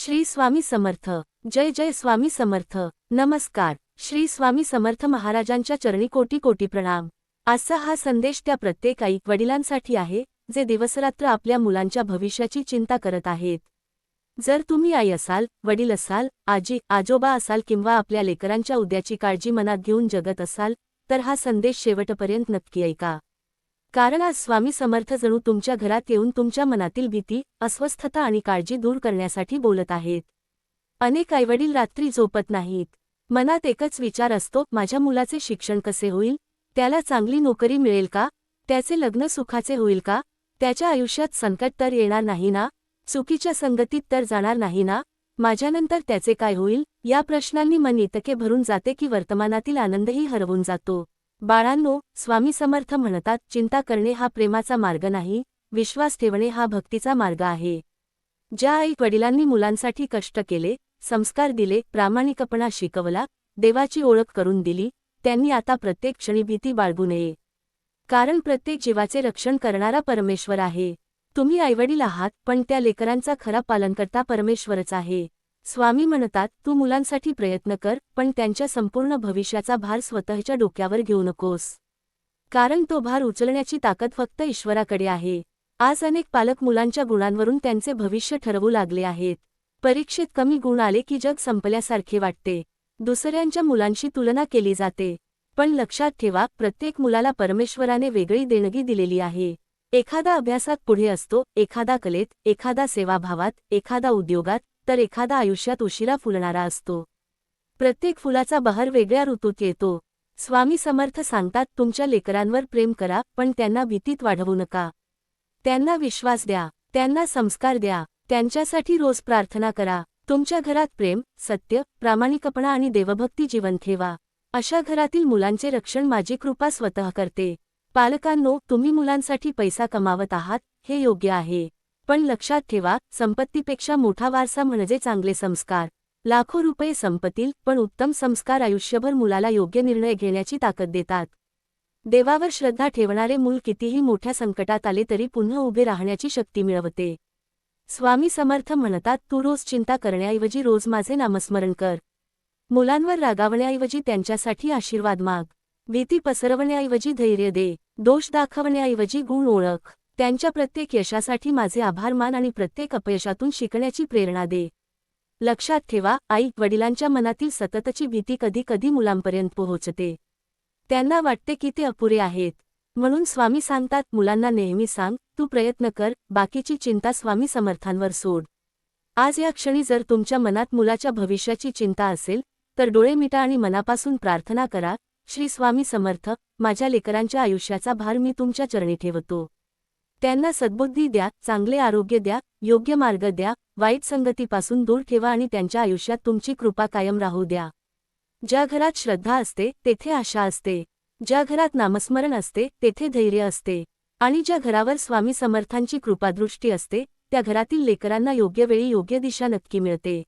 श्री स्वामी समर्थ. जय जय स्वामी समर्थ. नमस्कार. श्री स्वामी समर्थ महाराजांच्या चरणी कोटी कोटी प्रणाम. आजचा हा संदेश त्या प्रत्येक आई वडिलांसाठी आहे जे दिवसरात्र आपल्या मुलांच्या भविष्याची चिंता करत आहेत. जर तुम्ही आई असाल, वडील असाल, आजी आजोबा असाल किंवा आपल्या लेकरांच्या उद्याची काळजी मनात घेऊन जगत असाल तर हा संदेश शेवटपर्यंत नक्की ऐका. कारण आज स्वामी समर्थ जणू तुमच्या घरात येऊन तुमच्या मनातील भीती, अस्वस्थता आणि काळजी दूर करण्यासाठी बोलत आहेत. अनेक आईवडील रात्री झोपत नाहीत. मनात एकच विचार असतो, माझ्या मुलाचे शिक्षण कसे होईल, त्याला चांगली नोकरी मिळेल का, त्याचे लग्न सुखाचे होईल का, त्याच्या आयुष्यात संकट तर येणार नाही ना, चुकीच्या संगतीत तर जाणार नाही ना, माझ्यानंतर त्याचे काय होईल. या प्रश्नांनी मन इतके भरून जाते की वर्तमानातील आनंदही हरवून जातो. बाळांनो, स्वामी समर्थ म्हणतात, चिंता करणे हा प्रेमाचा मार्ग नाही, विश्वास ठेवणे हा भक्तीचा मार्ग आहे. ज्या आई वडिलांनी मुलांसाठी कष्ट केले, संस्कार दिले, प्रामाणिकपणा शिकवला, देवाची ओळख करून दिली, त्यांनी आता प्रत्येक क्षणी भीती बाळगू नये. कारण प्रत्येक जीवाचे रक्षण करणारा परमेश्वर आहे. तुम्ही आईवडील आहात, पण त्या लेकरांचा खरा पालनकर्ता परमेश्वरच आहे. स्वामी म्हणतात, तू मुलांसाठी प्रयत्न कर, पण त्यांच्या संपूर्ण भविष्याचा भार स्वतःच्या डोक्यावर घेऊ नकोस. कारण तो भार उचलण्याची ताकद फक्त ईश्वराकडे आहे. आज अनेक पालक मुलांच्या गुणांवरून त्यांचे भविष्य ठरवू लागले आहेत. परीक्षेत कमी गुण आले की जग संपल्यासारखे वाटते. दुसऱ्यांच्या मुलांशी तुलना केली जाते. पण लक्षात ठेवा, प्रत्येक मुलाला परमेश्वराने वेगळी देणगी दिलेली आहे. एखादा अभ्यासात पुढे असतो, एखादा कलेत, एखादा सेवाभावात, एखादा उद्योगात, तर एखादा आयुष्यात उशिरा फुलणारा असतो. प्रत्येक फुलाचा बहर वेगळ्या ऋतूत येतो. स्वामी समर्थ सांगतात, तुमच्या लेकरांवर प्रेम करा, पण त्यांना भीतीत वाढवू नका. त्यांना विश्वास द्या, त्यांना संस्कार द्या, त्यांच्यासाठी रोज प्रार्थना करा. तुमच्या घरात प्रेम, सत्य, प्रामाणिकपणा आणि देवभक्ती जिवंत ठेवा. अशा घरातील मुलांचे रक्षण माझी कृपा स्वतः करते. पालकांनो, तुम्ही मुलांसाठी पैसा कमावत आहात, हे योग्य आहे. पण लक्षात ठेवा, संपत्तीपेक्षा मोठा वारसा म्हणजे चांगले संस्कार. लाखो रुपये संपतील, पण उत्तम संस्कार आयुष्यभर मुलाला योग्य निर्णय घेण्याची ताकद देतात. देवावर श्रद्धा ठेवणारे मूल कितीही मोठ्या संकटात आले तरी पुन्हा उभे राहण्याची शक्ती मिळवते. स्वामी समर्थ म्हणतात, तू रोज चिंता करण्याऐवजी रोज माझे नामस्मरण कर. मुलांवर रागावण्याऐवजी त्यांच्यासाठी आशीर्वाद माग. भीती पसरवण्याऐवजी धैर्य दे. दोष दाखवण्याऐवजी गुण ओळख. त्यांच्या प्रत्येक यशासाठी माझे आभार मान आणि प्रत्येक अपयशातून शिकण्याची प्रेरणा दे. लक्षात ठेवा, आई वडिलांच्या मनातील सततची भीती कधी कधी मुलांपर्यंत पोहोचते. त्यांना वाटते की ते अपुरे आहेत. म्हणून स्वामी सांगतात, मुलांना नेहमी सांग, तू प्रयत्न कर, बाकीची चिंता स्वामी समर्थांवर सोड. आज या क्षणी जर तुमच्या मनात मुलाच्या भविष्याची चिंता असेल तर डोळे मिटा आणि मनापासून प्रार्थना करा, श्री स्वामी समर्थ, माझ्या लेकरांच्या आयुष्याचा भार मी तुमच्या चरणी ठेवतो. त्यांना सद्बुद्धी द्या, चांगले आरोग्य द्या, योग्य मार्ग द्या, वाईट संगतीपासून दूर ठेवा आणि त्यांच्या आयुष्यात तुमची कृपा कायम राहू द्या. ज्या घरात श्रद्धा असते तेथे आशा असते. ज्या घरात नामस्मरण असते तेथे धैर्य असते. आणि ज्या घरावर स्वामी समर्थांची कृपादृष्टी असते त्या घरातील लेकरांना योग्य वेळी योग्य दिशा नक्की मिळते.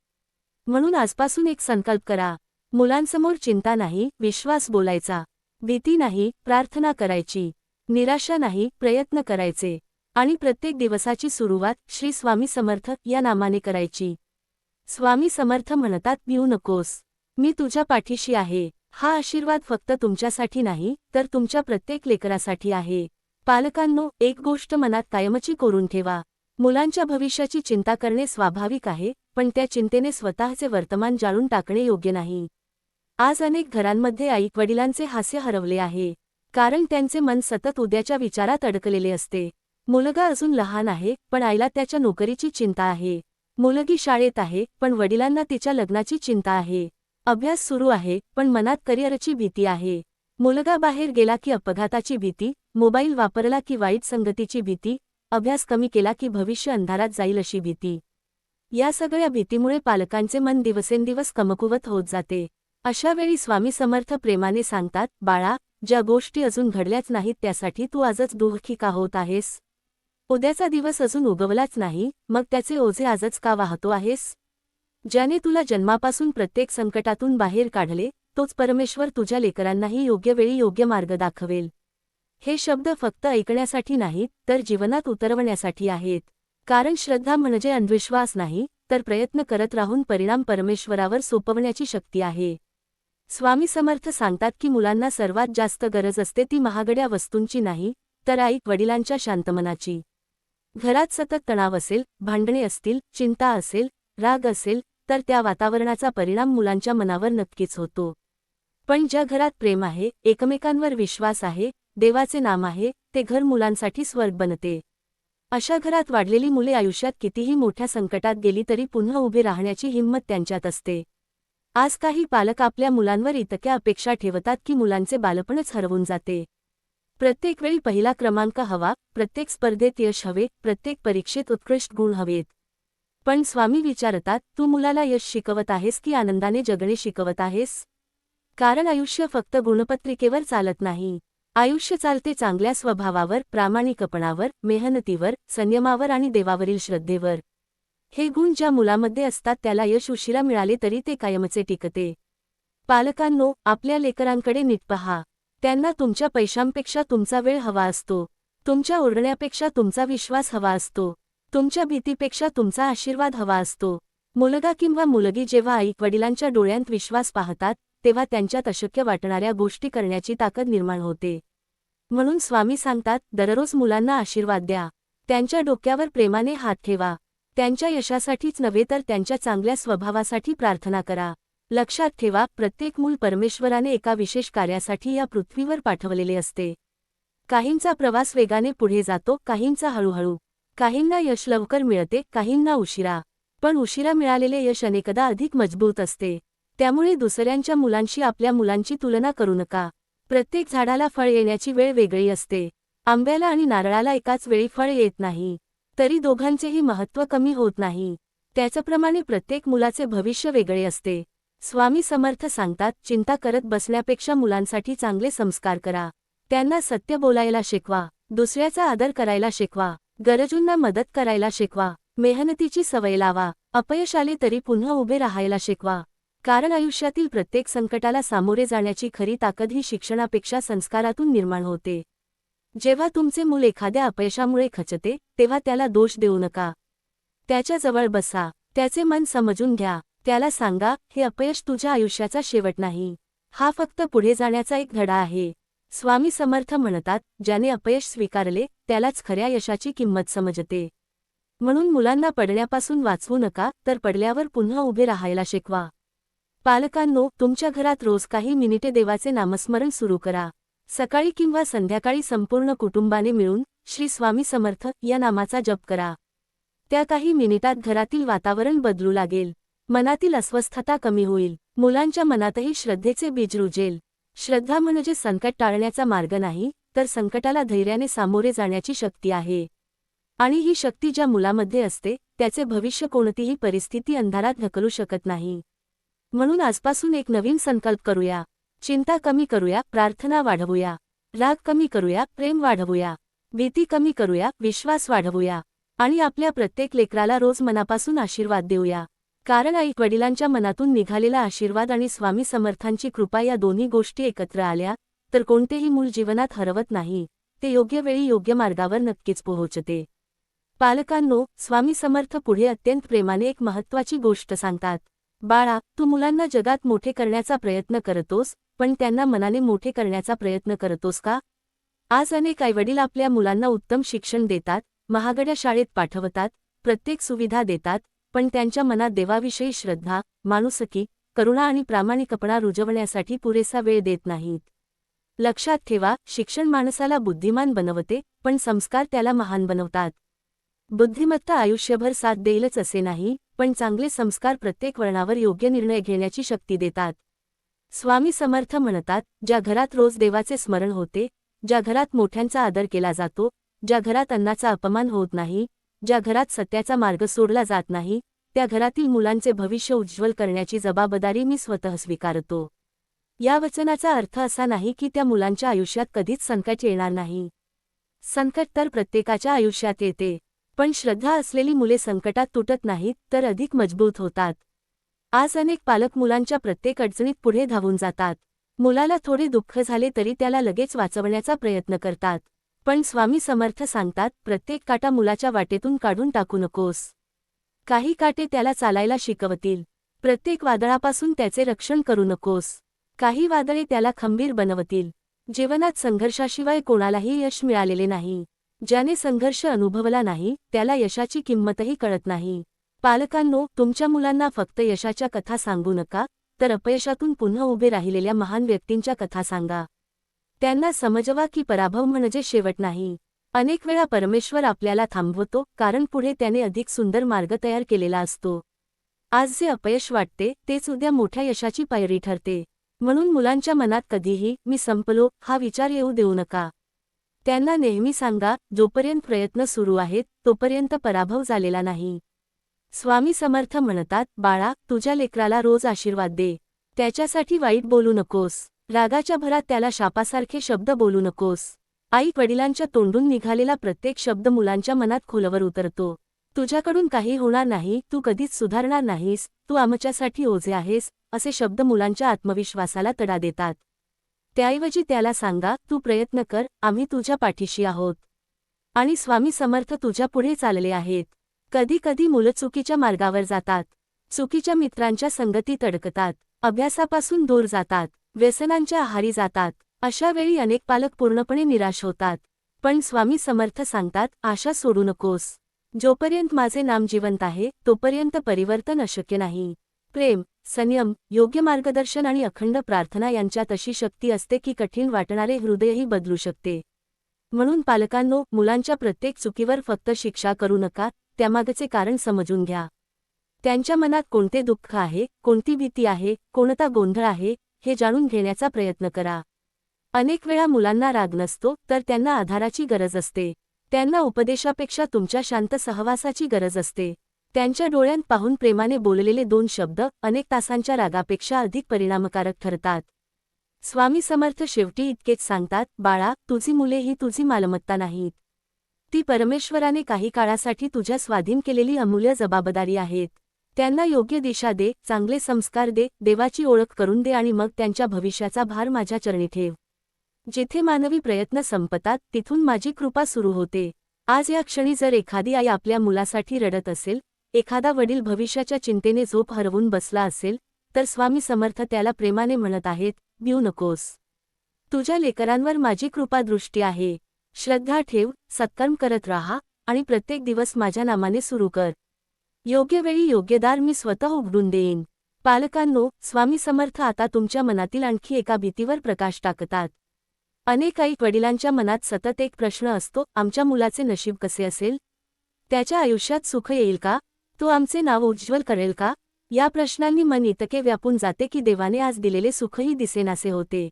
म्हणून आजपासून एक संकल्प करा. मुलांसमोर चिंता नाही, विश्वास बोलायचा. भीती नाही, प्रार्थना करायची. निराशा नाही, प्रयत्न करायचे. आणि प्रत्येक दिवसाची सुरुवात श्री स्वामी समर्थ या नामाने करायची. स्वामी समर्थ म्हणतात, भिऊ नकोस, मी तुझ्या पाठीशी आहे. हा आशीर्वाद फक्त तुमच्यासाठी नाही तर तुमच्या प्रत्येक लेकरासाठी आहे. पालकांनो, एक गोष्ट मनात कायमची कोरून ठेवा. मुलांच्या भविष्याची चिंता करणे स्वाभाविक आहे, पण त्या चिंतेने स्वतःचे वर्तमान जाळून टाकणे योग्य नाही. आज अनेक घरांमध्ये आई वडिलांचे हास्य हरवले आहे. कारण त्यांचे मन सतत उद्याच्या विचारात अडकलेले असते. मुलगा अजून लहान आहे, पण आईला त्याच्या नोकरीची चिंता आहे. मुलगी शाळेत आहे, पण वडिलांना तिच्या लग्नाची चिंता आहे. अभ्यास सुरू आहे, पण मनात करिअरची भीती आहे. मुलगा बाहेर गेला की अपघाताची भीती, मोबाईल वापरला की वाईट संगतीची भीती, अभ्यास कमी केला की भविष्य अंधारात जाईल अशी भीती. या सगळ्या भीतीमुळे पालकांचे मन दिवसेंदिवस कमकुवत होत जाते. अशा वेळी स्वामी समर्थ प्रेमाने सांगतात, बाळा, ज्या गोष्टी अजून घडल्याच नाहीत त्यासाठी तू आजच दुःखी का होत आहेस. उद्याचा दिवस अजून उगवलाच नाही, मग त्याचे ओझे आजच का वाहतो आहेस. ज्याने तुला जन्मापासून प्रत्येक संकटातून बाहेर काढले तोच परमेश्वर तुझ्या लेकरांनाही योग्य वेळी योग्य मार्ग दाखवेल. हे शब्द फक्त ऐकण्यासाठी नाहीत तर जीवनात उतरवण्यासाठी आहेत. कारण श्रद्धा म्हणजे अंधविश्वास नाही, तर प्रयत्न करत राहून परिणाम परमेश्वरावर सोपवण्याची शक्ती आहे. स्वामी समर्थ सांगतात की मुलांना सर्वात जास्त गरज असते ती महागड्या वस्तूंची नाही, तर आई-वडिलांच्या शांतमनाची. घरात सतत तणाव असेल, भांडणे असतील, चिंता असेल, राग असेल, तर त्या वातावरणाचा परिणाम मुलांच्या मनावर नक्कीच होतो. पण ज्या घरात प्रेम आहे, एकमेकांवर विश्वास आहे, देवाचे नाम आहे, ते घर मुलांसाठी स्वर्ग बनते. अशा घरात वाढलेली मुले आयुष्यात कितीही मोठ्या संकटात गेली तरी पुन्हा उभे राहण्याची हिंमत त्यांच्यात असते. आज काही पालक आपल्या मुलांवर इतक्या अपेक्षा ठेवतात की मुलांचे बालपणच हरवून जाते. प्रत्येक वेळी पहिला क्रमांक हवा, प्रत्येक स्पर्धेत यश हवे, प्रत्येक परीक्षेत उत्कृष्ट गुण हवेत. पण स्वामी विचारतात, तू मुलाला यश शिकवत आहेस की आनंदाने जगणे शिकवत आहेस? कारण आयुष्य फक्त गुणपत्रिकेवर चालत नाही. आयुष्य चालते चांगल्या स्वभावावर, प्रामाणिकपणावर, मेहनतीवर, संयमावर आणि देवावरील श्रद्धेवर. हे गुण ज्या मुलामध्ये असतात त्याला यश उशिरा मिळाले तरी ते कायमचे टिकते. पालकांनो, आपल्या लेकरांकडे नीट पहा. त्यांना तुमच्या पैशांपेक्षा तुमचा वेळ हवा असतो. तुमच्या ओरडण्यापेक्षा तुमचा विश्वास हवा असतो. तुमच्या भीतीपेक्षा तुमचा आशीर्वाद हवा असतो. मुलगा किंवा मुलगी जेव्हा आई-वडिलांच्या डोळ्यांत विश्वास पाहतात, तेव्हा त्यांच्यात अशक्य वाटणाऱ्या गोष्टी करण्याची ताकद निर्माण होते. म्हणून स्वामी सांगतात, दररोज मुलांना आशीर्वाद द्या. त्यांच्या डोक्यावर प्रेमाने हात ठेवा. त्यांच्या यशासाठीच नव्हे तर त्यांच्या चांगल्या स्वभावासाठी प्रार्थना करा. लक्षात ठेवा, प्रत्येक मूल परमेश्वराने एका विशेष कार्यासाठी या पृथ्वीवर पाठवलेले असते. काहींचा प्रवास वेगाने पुढे जातो, काहींचा हळूहळू. काहींना यश लवकर मिळते, काहींना उशिरा. पण उशिरा मिळालेले यश अनेकदा अधिक मजबूत असते. त्यामुळे दुसऱ्यांच्या मुलांशी आपल्या मुलांची तुलना करू नका. प्रत्येक झाडाला फळ येण्याची वेळ वेगळी असते. आंब्याला आणि नारळाला एकाच वेळी फळ येत नाही, तरी दोघांचेही महत्त्व कमी होत नाही. त्याचप्रमाणे प्रत्येक मुलाचे भविष्य वेगळे असते. स्वामी समर्थ सांगतात, चिंता करत बसण्यापेक्षा मुलांसाठी चांगले संस्कार करा. त्यांना सत्य बोलायला शिकवा, दुसऱ्याचा आदर करायला शिकवा, गरजूंना मदत करायला शिकवा, मेहनतीची सवय लावा, अपयश आले तरी पुन्हा उभे राहायला शिकवा. कारण आयुष्यातील प्रत्येक संकटाला सामोरे जाण्याची खरी ताकद ही शिक्षणापेक्षा संस्कारातून निर्माण होते. जेव्हा तुमचे मूल एखाद्या अपयशामुळे खचते, तेव्हा त्याला दोष देऊ नका. त्याच्याजवळ बसा, त्याचे मन समजून घ्या. त्याला सांगा, हे अपयश तुझ्या आयुष्याचा शेवट नाही. हा फक्त पुढे जाण्याचा एक धडा आहे. स्वामी समर्थ म्हणतात, ज्याने अपयश स्वीकारले, त्यालाच खऱ्या यशाची किंमत समजते. म्हणून मुलांना पडण्यापासून वाचवू नका, तर पडल्यावर पुन्हा उभे राहायला शिकवा. पालकांनो, तुमच्या घरात रोज काही मिनिटे देवाचे नामस्मरण सुरू करा. सकाळी किंवा संध्याकाळी संपूर्ण कुटुंबाने मिळून श्री स्वामी समर्थ या नामाचा जप करा. त्या काही मिनिटात घरातील वातावरण बदलू लागेल. मनातील अस्वस्थता कमी होईल. मुलांच्या मनातही श्रद्धेचे बीज रुजेल. श्रद्धा म्हणजे संकट टाळण्याचा मार्ग नाही, तर संकटाला धैर्याने सामोरे जाण्याची शक्ती आहे. आणि ही शक्ती ज्या मुलामध्ये असते, त्याचे भविष्य कोणतीही परिस्थिती अंधारात ढकलू शकत नाही. म्हणून आजपासून एक नवीन संकल्प करूया. चिंता कमी करूया, प्रार्थना वाढवूया. राग कमी करूया, प्रेम वाढवूया. भीती कमी करूया, विश्वास वाढवूया. आणि आपल्या प्रत्येक लेकराला रोज मनापासून आशीर्वाद देऊया. कारण आई-वडिलांच्या मनातून निघालेला आशीर्वाद आणि स्वामी समर्थांची कृपा या दोन्ही गोष्टी एकत्र आल्या, तर कोणतेही मूल जीवनात हरवत नाही. ते योग्य वेळी योग्य मार्गावर नक्कीच पोहोचते. पालकांनो, स्वामी समर्थ पुढे अत्यंत प्रेमाने एक महत्त्वाची गोष्ट सांगतात. बाळा, तू मुलांना जगात मोठे करण्याचा प्रयत्न करतोस, पण त्यांना मनाने मोठे करण्याचा प्रयत्न करतोस का? आज अनेक आईवडील आपल्या मुलांना उत्तम शिक्षण देतात, महागड्या शाळेत पाठवतात, प्रत्येक सुविधा देतात, पण त्यांच्या मनात देवाविषयी श्रद्धा, माणुसकी, करुणा आणि प्रामाणिकपणा रुजवण्यासाठी पुरेसा वेळ देत नाहीत. लक्षात ठेवा, शिक्षण माणसाला बुद्धिमान बनवते, पण संस्कार त्याला महान बनवतात. बुद्धिमत्ता आयुष्यभर साथ देईलच असे नाही, पण चांगले संस्कार प्रत्येक वळणावर योग्य निर्णय घेण्याची शक्ती देतात. स्वामी समर्थ म्हणतात, ज्या घरात रोज देवाचे स्मरण होते, ज्या घरात मोठ्यांचा आदर केला जातो, ज्या घरात अन्नाचा अपमान होत नाही, ज्या घरात सत्याचा मार्ग सोडला जात नाही, त्या घरातील मुलांचे भविष्य उज्ज्वल करण्याची जबाबदारी मी स्वतः स्वीकारतो. या वचनाचा अर्थ असा नाही की त्या मुलांच्या आयुष्यात कधीच संकट येणार नाही. संकट तर प्रत्येकाच्या आयुष्यात येते, पण श्रद्धा असलेली मुले संकटात तुटत नाहीत, तर अधिक मजबूत होतात. आज अनेक पालक मुलांच्या प्रत्येक अडचणीत पुढे धावून जातात. मुलाला थोडे दुःख झाले तरी त्याला लगेच वाचवण्याचा प्रयत्न करतात. पण स्वामी समर्थ सांगतात, प्रत्येक काटा मुलाच्या वाटेतून काढून टाकू नकोस. काही काटे त्याला चालायला शिकवतील. प्रत्येक वादळापासून त्याचे रक्षण करू नकोस. काही वादळे त्याला खंबीर बनवतील. जीवनात संघर्षाशिवाय कोणालाही यश मिळालेले नाही. ज्याने संघर्ष अनुभवला नाही त्याला यशाची किंमतही कळत नाही. पालकांनो, तुमच्या मुलांना फक्त यशाच्या कथा सांगू नका, तर अपयशातून पुन्हा उभे राहिलेल्या महान व्यक्तींच्या कथा सांगा. त्यांना समजवा की पराभव म्हणजे शेवट नाही. अनेक वेळा परमेश्वर आपल्याला थांबवतो, कारण पुढे त्याने अधिक सुंदर मार्ग तयार केलेला असतो. आज जे अपयश वाटते तेच उद्या मोठ्या यशाची पायरी ठरते. म्हणून मुलांच्या मनात कधीही मी संपलो हा विचार येऊ देऊ नका. त्यांना नेहमी सांगा, जोपर्यंत प्रयत्न सुरू आहेत तोपर्यंत पराभव झालेला नाही. स्वामी समर्थ म्हणतात, बाळा, तुझ्या लेकराला रोज आशीर्वाद दे. त्याच्यासाठी वाईट बोलू नकोस. रागाच्या भरात त्याला शापासारखे शब्द बोलू नकोस. आई वडिलांच्या तोंडून निघालेला प्रत्येक शब्द मुलांच्या मनात खोलवर उतरतो. तुझ्याकडून काही होणार नाही, तू कधीच सुधारणार नाहीस, तू आमच्यासाठी ओझे आहेस, असे शब्द मुलांच्या आत्मविश्वासाला तडा देतात. त्याऐवजी त्याला सांगा, तू प्रयत्न कर, आम्ही तुझ्या पाठीशी आहोत. आणि स्वामी समर्थ तुझ्या पुढे चालले आहेत. कधी कधी मुलं चुकीच्या मार्गावर जातात. चुकीच्या मित्रांच्या संगतीत अडकतात. अभ्यासापासून दूर जातात. व्यसनांच्या आहारी जातात. अशा वेळी अनेक पालक पूर्णपणे निराश होतात. पण स्वामी समर्थ सांगतात, आशा सोडू नकोस. जोपर्यंत माझे नाम जिवंत आहे तोपर्यंत परिवर्तन अशक्य नाही. प्रेम, संयम, योग्य मार्गदर्शन आणि अखंड प्रार्थना यांच्यात अशी शक्ती असते की कठीण वाटणारे हृदयही बदलू शकते. म्हणून पालकांनो, मुलांच्या प्रत्येक चुकीवर फक्त शिक्षा करू नका, त्यामागचे कारण समजून घ्या. त्यांच्या मनात कोणते दुःख आहे, कोणती भीती आहे, कोणता गोंधळ आहे, हे जाणून घेण्याचा प्रयत्न करा. अनेक वेळा मुलांना राग नसतो, तर त्यांना आधाराची गरज असते. त्यांना उपदेशापेक्षा तुमच्या शांत सहवासाची गरज असते. त्यांच्या डोळ्यांत पाहून प्रेमाने बोललेले 2 शब्द अनेक तासांच्या रागापेक्षा अधिक परिणामकारक ठरतात. स्वामी समर्थ शेवटी इतकेच सांगतात, बाळा, तुझी मुले ही तुझी मालमत्ता नाहीत. ती परमेश्वराने काही काळासाठी तुझ्या स्वाधीन केलेली अमूल्य जबाबदारी आहेत. त्यांना योग्य दिशा दे, चांगले संस्कार दे, देवाची ओळख करून दे आणि मग त्यांच्या भविष्याचा भार माझ्या चरणी ठेव. जिथे मानवी प्रयत्न संपतात तिथून माझी कृपा सुरू होते. आज या क्षणी जर एखादी आई आपल्या मुलासाठी रडत असेल, एखादा वडील भविष्याच्या चिंतेने झोप हरवून बसला असेल, तर स्वामी समर्थ त्याला प्रेमाने म्हणत आहेत, भिऊ नकोस. तुझ्या लेकरांवर माझी कृपा दृष्टी आहे. श्रद्धा ठेव, सत्कर्म करत राहा आणि प्रत्येक दिवस माझ्या नामाने सुरू कर. योग्य वेळी योग्य दार मी स्वतः उघडून देईन. पालकांनो, स्वामी समर्थ आता तुमच्या मनातील आणखी एका भीतीवर प्रकाश टाकतात. अनेक आई वडिलांच्या मनात सतत एक प्रश्न असतो, आमच्या मुलाचे नशीब कसे असेल? त्याच्या आयुष्यात सुख येईल का? तो आमचे नाव उज्ज्वल करेल का? या प्रश्नांनी मन इतके व्यापून जाते की देवाने आज दिलेले सुखही दिसेनासे होते.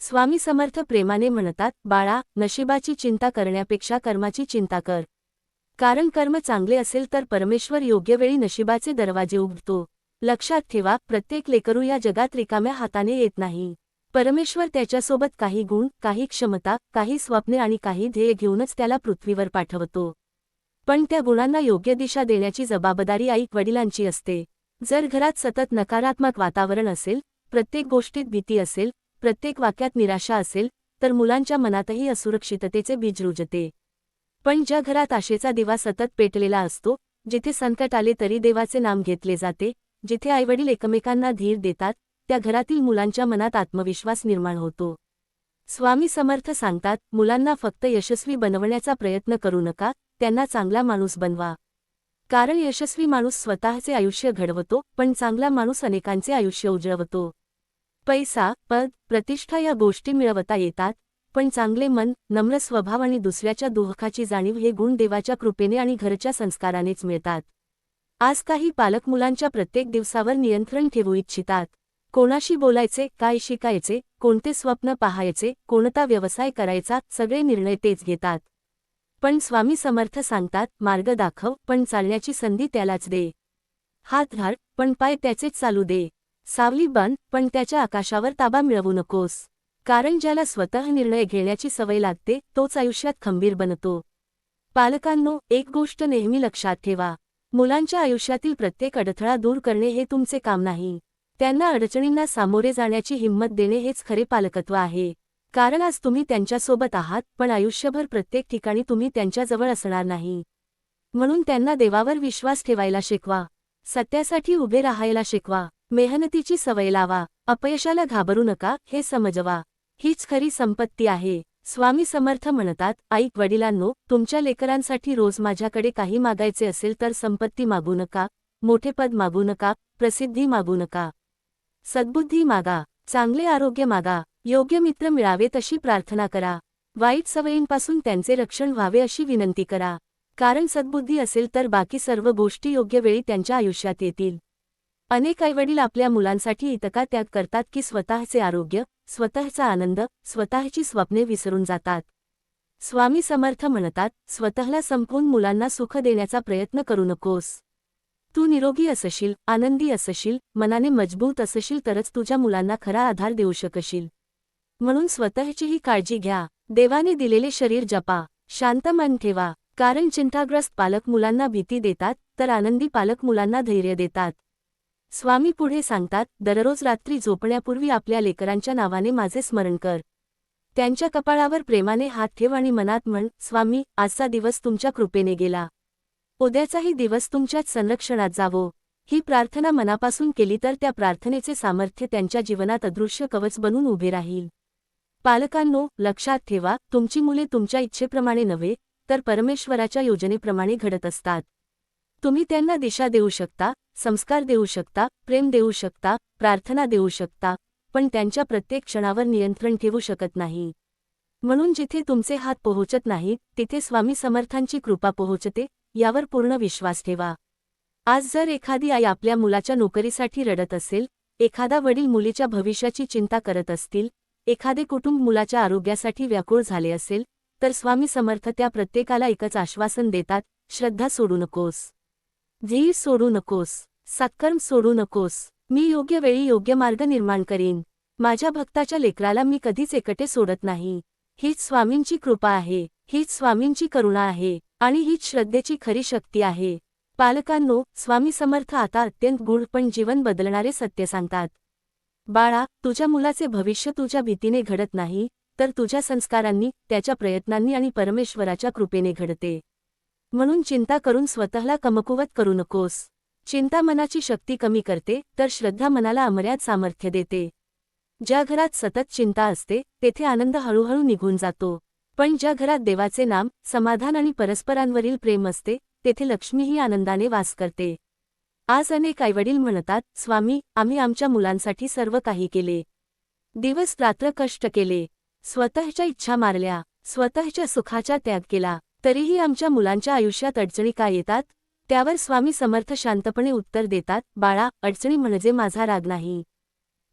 स्वामी समर्थ प्रेमाने म्हणतात, बाळा, नशिबाची चिंता करण्यापेक्षा कर्माची चिंता कर. कारण कर्म चांगले असेल तर परमेश्वर योग्य वेळी नशिबाचे दरवाजे उघडतो. लक्षात ठेवा, प्रत्येक लेकरू या जगात रिकाम्या हाताने येत नाही. परमेश्वर त्याच्यासोबत काही गुण, काही क्षमता, काही स्वप्ने आणि काही ध्येय घेऊनच त्याला पृथ्वीवर पाठवतो. पण त्या गुणांना योग्य दिशा देण्याची जबाबदारी आई वडिलांची असते. जर घरात सतत नकारात्मक वातावरण असेल, प्रत्येक गोष्टीत भीती असेल, प्रत्येक वाक्यात निराशा असेल, तर मुलांच्या मनातही असुरक्षिततेचे बीज रुजते. पण ज्या घरात आशेचा दिवा सतत पेटलेला असतो, जिथे संकट आले तरी देवाचे नाम घेतले जाते, जिथे आईवडील एकमेकांना धीर देतात, त्या घरातील मुलांच्या मनात आत्मविश्वास निर्माण होतो. स्वामी समर्थ सांगतात, मुलांना फक्त यशस्वी बनवण्याचा प्रयत्न करू नका, त्यांना चांगला माणूस बनवा. कारण यशस्वी माणूस स्वतःचे आयुष्य घडवतो, पण चांगला माणूस अनेकांचे आयुष्य उजळवतो. पैसा, पद, प्रतिष्ठा या गोष्टी मिळवता येतात, पण चांगले मन, नम्र स्वभाव आणि दुसऱ्याच्या दुःखाची जाणीव हे गुण देवाच्या कृपेने आणि घरच्या संस्कारानेच मिळतात. आज काही पालक मुलांच्या प्रत्येक दिवसावर नियंत्रण ठेवू इच्छितात. कोणाशी बोलायचे, काय शिकायचे, कोणते स्वप्न पाहायचे, कोणता व्यवसाय करायचा, सगळे निर्णय तेच घेतात. पण स्वामी समर्थ सांगतात, मार्ग दाखव, पण चालण्याची संधी त्यालाच दे. हात धर, पण पाय त्याचेच चालू दे. सावली बांध, पण त्याच्या आकाशावर ताबा मिळवू नकोस. कारण ज्याला स्वतः निर्णय घेण्याची सवय लागते तोच आयुष्यात खंबीर बनतो. पालकांनो, एक गोष्ट नेहमी लक्षात ठेवा, मुलांच्या आयुष्यातील प्रत्येक अडथळा दूर करणे हे तुमचे काम नाही. त्यांना अडचणींना सामोरे जाण्याची हिंमत देणे हेच खरे पालकत्व आहे. कारण आज तुम्ही त्यांच्यासोबत आहात, पण आयुष्यभर प्रत्येक ठिकाणी तुम्ही त्यांच्याजवळ असणार नाही. म्हणून त्यांना देवावर विश्वास ठेवायला शिकवा. सत्यासाठी उभे राहायला शिकवा. मेहनतीची सवय लावा. अपयशाला घाबरू नका हे समजवा. हीच खरी संपत्ती आहे. स्वामी समर्थ म्हणतात, आई वडिलांनो, तुमच्या लेकरांसाठी रोज माझ्याकडे काही मागायचे असेल तर संपत्ती मागू नका, मोठे पद मागू नका, प्रसिद्धी मागू नका. सद्बुद्धी मागा, चांगले आरोग्य मागा, योग्य मित्र मिळावे तशी प्रार्थना करा. वाईट सवयींपासून त्यांचे रक्षण व्हावे अशी विनंती करा. कारण सद्बुद्धी असेल तर बाकी सर्व गोष्टी योग्य वेळी त्यांच्या आयुष्यात येतील. अनेक आईवडील आपल्या मुलांसाठी इतका त्याग करतात की स्वतःचे आरोग्य, स्वतःचा आनंद, स्वतःची स्वप्ने विसरून जातात. स्वामी समर्थ म्हणतात, स्वतःला संपवून मुलांना सुख देण्याचा प्रयत्न करू नकोस. तू निरोगी असशील, आनंदी असशील, मनाने मजबूत असशील तरच तुझ्या मुलांना खरा आधार देऊ शकशील. म्हणून स्वतःचीही काळजी घ्या. देवाने दिलेले शरीर जपा. शांत मन ठेवा. कारण चिंताग्रस्त पालक मुलांना भीती देतात, तर आनंदी पालक मुलांना धैर्य देतात. स्वामी पुढे सांगतात, दररोज रात्री झोपण्यापूर्वी आपल्या लेकरांच्या नावाने माझे स्मरण कर. त्यांच्या कपाळावर प्रेमाने हात ठेव आणि मनात म्हण, स्वामी, आजचा दिवस तुमच्या कृपेने गेला. उद्याचाही दिवस तुमच्याच संरक्षणात जावो. ही प्रार्थना मनापासून केली तर त्या प्रार्थनेचे सामर्थ्य त्यांच्या जीवनात अदृश्य कवच बनून उभे राहील. पालकांनो, लक्षात ठेवा, तुमची मुले तुमच्या इच्छेप्रमाणे नव्हे, तर परमेश्वराच्या योजनेप्रमाणे घडत असतात. तुम्ही त्यांना दिशा देऊ शकता, संस्कार देऊ शकता, प्रेम देऊ शकता, प्रार्थना देऊ शकता, पण त्यांच्या प्रत्येक क्षणावर नियंत्रण ठेवू शकत नाही. म्हणून जिथे तुमचे हात पोहोचत नाहीत, तिथे स्वामी समर्थांची कृपा पोहोचते, यावर पूर्ण विश्वास ठेवा. आज जर एखादी आई आपल्या मुलाच्या नोकरीसाठी रडत असेल, एखादा वडील मुलीच्या भविष्याची चिंता करत असतील, एखादे कुटुंब मुलाच्या आरोग्यासाठी व्याकुळ झाले असेल, तर स्वामी समर्थ त्या प्रत्येकाला एकच आश्वासन देतात, श्रद्धा सोडू नकोस. धीर सोडू नकोस. सत्कर्म सोडू नकोस. मी योग्य वेळी योग्य मार्ग निर्माण करीन. माझ्या भक्ताच्या लेकराला मी कधीच एकटे सोडत नाही. हीच स्वामींची कृपा आहे, हीच स्वामींची करुणा आहे, आणि हीच श्रद्धेची खरी शक्ती आहे. पालकांनो, स्वामी समर्थ आता अत्यंत गूढ पण जीवन बदलणारे सत्य सांगतात. बाळा, तुझ्या मुलाचे भविष्य तुझ्या भीतीने घडत नाही, तर तुझ्या संस्कारांनी, त्याच्या प्रयत्नांनी आणि परमेश्वराच्या कृपेने घडते. म्हणून चिंता करून स्वतःला कमकुवत करू नकोस. चिंता मनाची शक्ती कमी करते, तर श्रद्धा मनाला अमर्याद सामर्थ्य देते. ज्या घरात सतत चिंता असते, तेथे आनंद हळूहळू निघून जातो. पण ज्या घरात देवाचे नाम, समाधान आणि परस्परांवरील प्रेम असते, तेथे लक्ष्मीही आनंदाने वास करते. आज अनेक आईवडील म्हणतात, स्वामी, आम्ही आमच्या मुलांसाठी सर्व काही केले. दिवस रात्र कष्ट केले. स्वतःच्या इच्छा मारल्या, स्वतःच्या सुखाचा त्याग केला, तरीही आमच्या मुलांच्या आयुष्यात अडचणी का येतात? त्यावर स्वामी समर्थ शांतपणे उत्तर देतात, बाळा, अडचणी म्हणजे माझा राग नाही.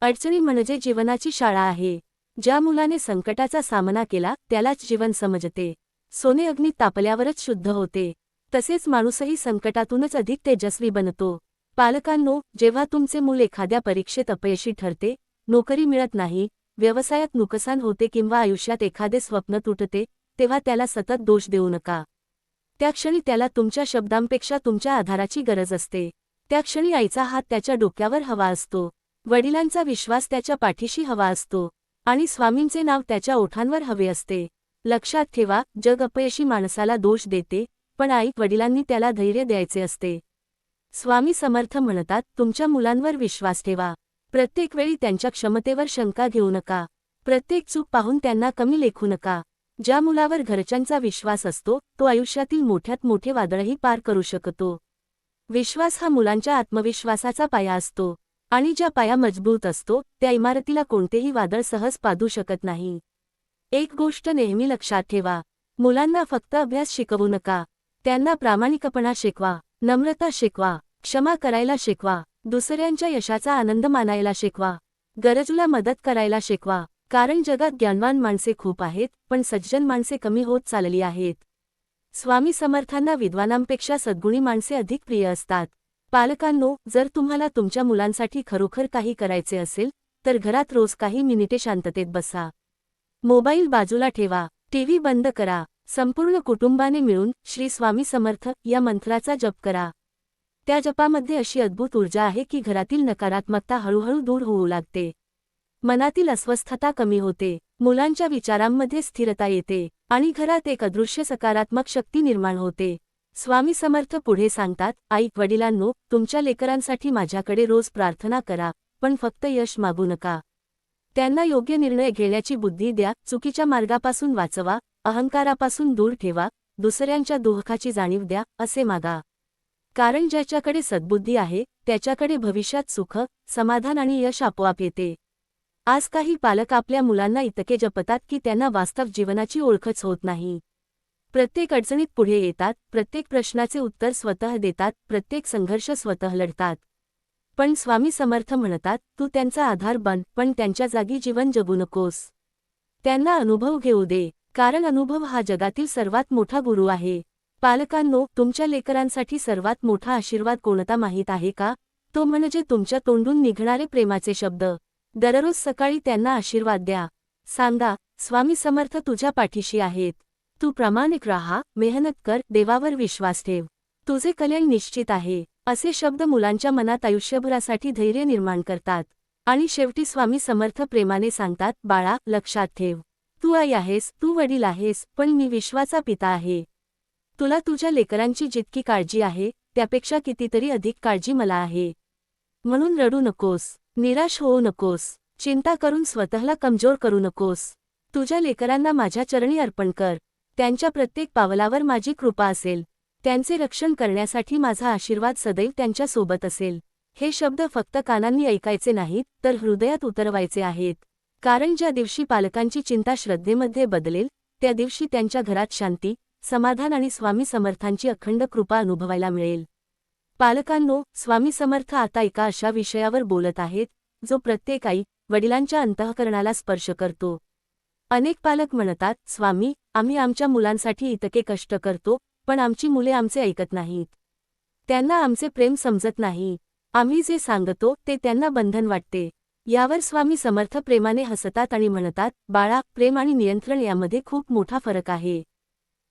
अडचणी म्हणजे जीवनाची शाळा आहे. ज्या मुलाने संकटाचा सामना केला, त्यालाच जीवन समजते. सोने अग्नीत तापल्यावरच शुद्ध होते. तसेच माणूसही संकटातूनच अधिक तेजस्वी बनतो. पालकांनो, जेव्हा तुमचे मूल एखाद्या परीक्षेत अपयशी ठरते, नोकरी मिळत नाही, व्यवसायात नुकसान होते किंवा आयुष्यात एखादे स्वप्न तुटते, तेव्हा त्याला सतत दोष देऊ नका. त्या क्षणी त्याला तुमच्या शब्दांपेक्षा तुमच्या आधाराची गरज असते. त्या क्षणी आईचा हात त्याच्या डोक्यावर हवा असतो. वडिलांचा विश्वास त्याच्या पाठीशी हवा असतो. आणि स्वामींचे नाव त्याच्या ओठांवर हवे असते. लक्षात ठेवा, जग अपयशी माणसाला दोष देते, पण आई वडिलांनी त्याला धैर्य द्यायचे असते. स्वामी समर्थ म्हणतात, तुमच्या मुलांवर विश्वास ठेवा. प्रत्येक वेळी त्यांच्या क्षमतेवर शंका घेऊ नका. प्रत्येक चूक पाहून त्यांना कमी लेखू नका. ज्या मुलावर घरच्यांचा विश्वास असतो, तो आयुष्यातील मोठ्यात मोठे वादळही पार करू शकतो. विश्वास हा मुलांच्या आत्मविश्वासाचा पाया असतो. आणि ज्या पाया मजबूत असतो, त्या इमारतीला कोणतेही वादळ सहज पाडू शकत नाही. एक गोष्ट नेहमी लक्षात ठेवा, मुलांना फक्त अभ्यास शिकवू नका. त्यांना प्रामाणिकपणा शिकवा, नम्रता शिकवा, क्षमा करायला शिकवा, दुसऱ्यांच्या यशाचा आनंद मानायला शिकवा, गरजूला मदत करायला शिकवा. कारण जगात ज्ञानवान माणसे खूप आहेत, पण सज्जन माणसे कमी होत चालली आहेत. स्वामी समर्थांना विद्वानांपेक्षा सद्गुणी माणसे अधिक प्रिय असतात. पालकांनो, जर तुम्हाला तुमच्या मुलांसाठी खरोखर काही करायचे असेल, तर घरात रोज काही मिनिटे शांततेत बसा. मोबाईल बाजूला ठेवा, टीव्ही बंद करा. संपूर्ण कुटुंबाने मिळून श्री स्वामी समर्थ या मंत्राचा जप करा. त्या जपामध्ये अशी अद्भुत ऊर्जा आहे की घरातील नकारात्मकता हळूहळू दूर होऊ लागते. मनातील अस्वस्थता कमी होते, मुलांच्या विचारांमध्ये स्थिरता येते, आणि घरात एक अदृश्य सकारात्मक शक्ती निर्माण होते. स्वामी समर्थ पुढे सांगतात, आई वडिलांनो, तुमच्या लेकरांसाठी माझ्याकडे रोज प्रार्थना करा, पण फक्त यश मागू नका. त्यांना योग्य निर्णय घेण्याची बुद्धी द्या, चुकीच्या मार्गापासून वाचवा, अहंकारापासून दूर ठेवा, दुसऱ्यांच्या दुःखाची जाणीव द्या, असे मागा. कारण ज्याच्याकडे सद्बुद्धी आहे त्याच्याकडे भविष्यात सुख, समाधान आणि यश आपोआप येते. आज काही पालक आपल्या मुलांना इतके जपतात की त्यांना वास्तव जीवनाची ओळखच होत नाही. प्रत्येक अडचणीत पुढे येतात, प्रत्येक प्रश्नाचे उत्तर स्वतः देतात, प्रत्येक संघर्ष स्वतः लढतात. पण स्वामी समर्थ म्हणतात, तू त्यांचा आधार बन, पण त्यांच्या जागी जीवन जगू नकोस. त्यांना अनुभव घेऊ दे, कारण अनुभव हा जगातील सर्वात मोठा गुरु आहे. पालकांनो, तुमच्या लेकरांसाठी सर्वात मोठा आशीर्वाद कोणता माहीत आहे का? तो म्हणजे तुमच्या तोंडून निघणारे प्रेमाचे शब्द. दररोज सकाळी त्यांना आशीर्वाद द्या. सांगा, स्वामी समर्थ तुझ्या पाठीशी आहेत. तू प्रामाणिक राहा, मेहनत कर, देवावर विश्वास ठेव. तुझे कल्याण निश्चित आहे. असे शब्द मुलांच्या मनात आयुष्यभरासाठी धैर्य निर्माण करतात. आणि शेवटी स्वामी समर्थ प्रेमाने सांगतात, बाळा, लक्षात ठेव. तू आई आहेस, तू वडील आहेस, पण मी विश्वाचा पिता आहे. तुला तुझ्या लेकरांची जितकी काळजी आहे त्यापेक्षा कितीतरी अधिक काळजी मला आहे. म्हणून रडू नकोस, निराश होऊ नकोस, चिंता करून स्वतःला कमजोर करू नकोस. तुझ्या लेकरांना माझ्या चरणी अर्पण कर. त्यांच्या प्रत्येक पावलावर माझी कृपा असेल. त्यांचे रक्षण करण्यासाठी माझा आशीर्वाद सदैव त्यांच्या सोबत असेल. हे शब्द फक्त कानांनी ऐकायचे नाहीत, तर हृदयात उतरवायचे आहेत. कारण ज्या दिवशी पालकांची चिंता श्रद्धेमध्ये बदलेल, त्या दिवशी त्यांच्या घरात शांती, समाधान आणि स्वामी समर्थांची अखंड कृपा अनुभवायला मिळेल. पालकांनो, स्वामी समर्थ आता एका अशा विषयावर बोलत आहेत जो प्रत्येक आई वडिलांच्या अंतःकरणाला स्पर्श करतो. अनेक पालक म्हणतात, स्वामी, आम्ही आमच्या मुलांसाठी इतके कष्ट करतो, पण आमची मुले आमचे ऐकत नाहीत. त्यांना आमचे प्रेम समजत नाही. आम्ही जे सांगतो ते त्यांना बंधन वाटते. यावर स्वामी समर्थ प्रेमाने हसतात आणि म्हणतात, बाळा, प्रेम आणि नियंत्रण यामध्ये खूप मोठा फरक आहे.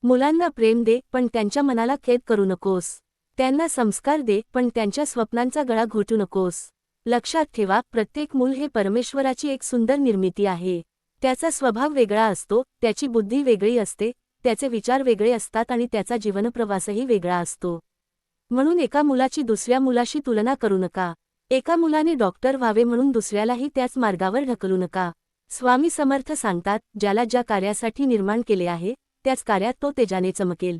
मुलांना प्रेम दे, पण त्यांच्या मनाला खेद करू नकोस. त्यांना संस्कार दे, पण त्यांच्या स्वप्नांचा गळा घोटू नकोस. लक्षात ठेवा, प्रत्येक मूल हे परमेश्वराची एक सुंदर निर्मिती आहे. त्याचा स्वभाव वेगळा असतो, त्याची बुद्धी वेगळी असते, त्याचे विचार वेगळे असतात आणि त्याचा जीवनप्रवासही वेगळा असतो. म्हणून एका मुलाची दुसऱ्या मुलाशी तुलना करू नका. एका मुलाने डॉक्टर व्हावे म्हणून दुसऱ्यालाही त्याच मार्गावर ढकलू नका. स्वामी समर्थ सांगतात, ज्याला ज्या कार्यासाठी निर्माण केले आहे त्याच कार्यात तो तेजाने चमकेल.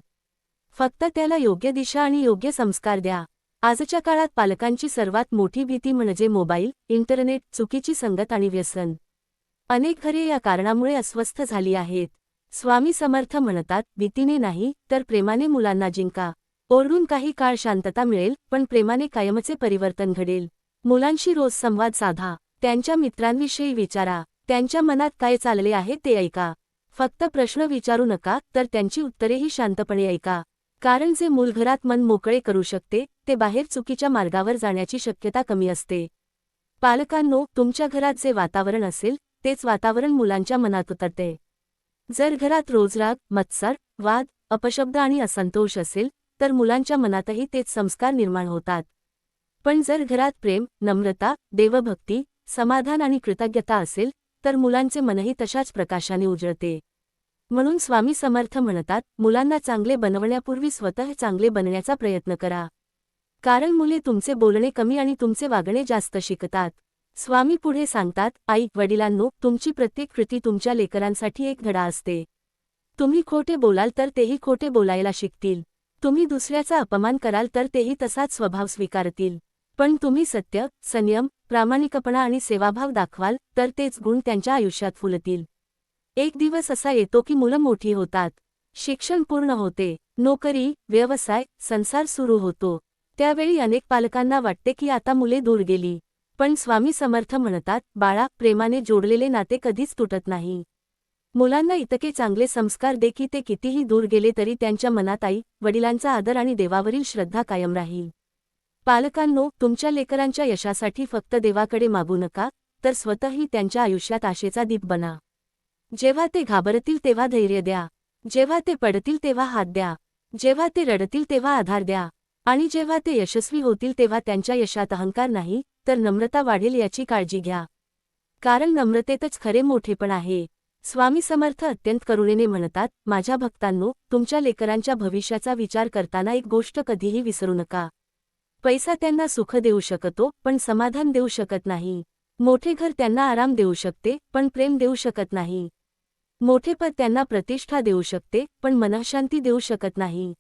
फक्त त्याला योग्य दिशा आणि योग्य संस्कार द्या. आजच्या काळात पालकांची सर्वात मोठी भीती म्हणजे मोबाईल, इंटरनेट, चुकीची संगत आणि व्यसन. अनेक घरे या कारणामुळे अस्वस्थ झाली आहेत. स्वामी समर्थ म्हणतात, भीतीने नाही तर प्रेमाने मुलांना जिंका. ओरडून काही काळ शांतता मिळेल, पण प्रेमाने कायमचे परिवर्तन घडेल. मुलांशी रोज संवाद साधा. त्यांच्या मित्रांविषयी विचारा. त्यांच्या मनात काय चालले आहे ते ऐका. फक्त प्रश्न विचारू नका, तर त्यांची उत्तरेही शांतपणे ऐका. कारण जे मूल घरात मन मोकळे करू शकते ते बाहेर चुकीच्या मार्गावर जाण्याची शक्यता कमी असते. पालकांनो, तुमच्या घरात जे वातावरण असेल तेच वातावरण मुलांच्या मनात उतरते. जर घरात रोज राग, मत्सर, वाद, अपशब्द आणि असंतोष असेल तर मुलांच्या मनातही तेच संस्कार निर्माण होतात. पण जर घरात प्रेम, नम्रता, देवभक्ती, समाधान आणि कृतज्ञता असेल तर मुलांचे मनही तशाच प्रकाशाने उजळते. म्हणून स्वामी समर्थ म्हणतात, मुलांना चांगले बनवण्यापूर्वी स्वतः चांगले बनण्याचा प्रयत्न करा. कारण मुले तुमचे बोलणे कमी आणि तुमचे वागणे जास्त शिकतात. स्वामी पुढे सांगतात, आई वडिलांनो, तुमची प्रत्येक कृती तुमच्या लेकरांसाठी एक धडा असते. तुम्ही खोटे बोलाल तर तेही खोटे बोलायला शिकतील. तुम्ही दुसऱ्याचा अपमान कराल तर तेही तसाच स्वभाव स्वीकारतील. पण तुम्ही सत्य, संयम, प्रामाणिकपणा आणि सेवाभाव दाखवाल तर तेच गुण त्यांच्या आयुष्यात फुलतील. एक दिवस असा येतो की मुलं मोठी होतात, शिक्षण पूर्ण होते, नोकरी, व्यवसाय, संसार सुरू होतो. त्यावेळी अनेक पालकांना वाटते की आता मुले दूर गेली. पण स्वामी समर्थ म्हणतात, बाळा, प्रेमाने जोडलेले नाते कधीच तुटत नाही. मुलांना इतके चांगले संस्कार दे की ते कितीही दूर गेले तरी त्यांच्या मनात आई वडिलांचा आदर आणि देवावरील श्रद्धा कायम राहील. पालकांनो, तुमच्या लेकरांच्या यशासाठी फक्त देवाकडे मागू नका, तर स्वतःही त्यांच्या आयुष्यात आशेचा दीप बना. जेव्हा ते घाबरतील तेव्हा धैर्य द्या. जेव्हा ते पडतील तेव्हा हात द्या. जेव्हा ते रडतील तेव्हा आधार द्या. आणि जेव्हा ते यशस्वी होतील तेव्हा त्यांच्या यशात अहंकार नाही तर नम्रता वाढेल याची काळजी घ्या. कारण नम्रतेतच खरे मोठेपण आहे. स्वामी समर्थ अत्यंत करुणेने म्हणतात, माझ्या भक्तांनो, तुमच्या लेकरांच्या भविष्याचा विचार करताना एक गोष्ट कधीही विसरू नका. पैसा त्यांना सुख देऊ शकतो, पण समाधान देऊ शकत नाही. मोठे घर त्यांना आराम देऊ शकते, पण प्रेम देऊ शकत नाही. मोठे पद त्यांना प्रतिष्ठा देऊ शकते, पण मनःशांती देऊ शकत नाही.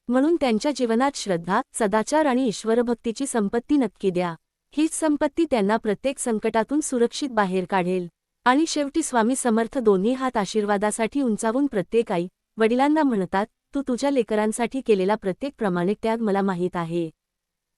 म्हणून त्यांच्या जीवनात श्रद्धा, सदाचार आणि ईश्वरभक्तीची संपत्ती नक्की द्या. हीच संपत्ती त्यांना प्रत्येक संकटातून सुरक्षित बाहेर काढेल. आणि शेवटी स्वामी समर्थ दोन्ही हात आशीर्वादासाठी उंचावून प्रत्येक आई वडिलांना म्हणतात, तू तुझ्या लेकरांसाठी केलेला प्रत्येक प्रामाणिक त्याग मला माहीत आहे.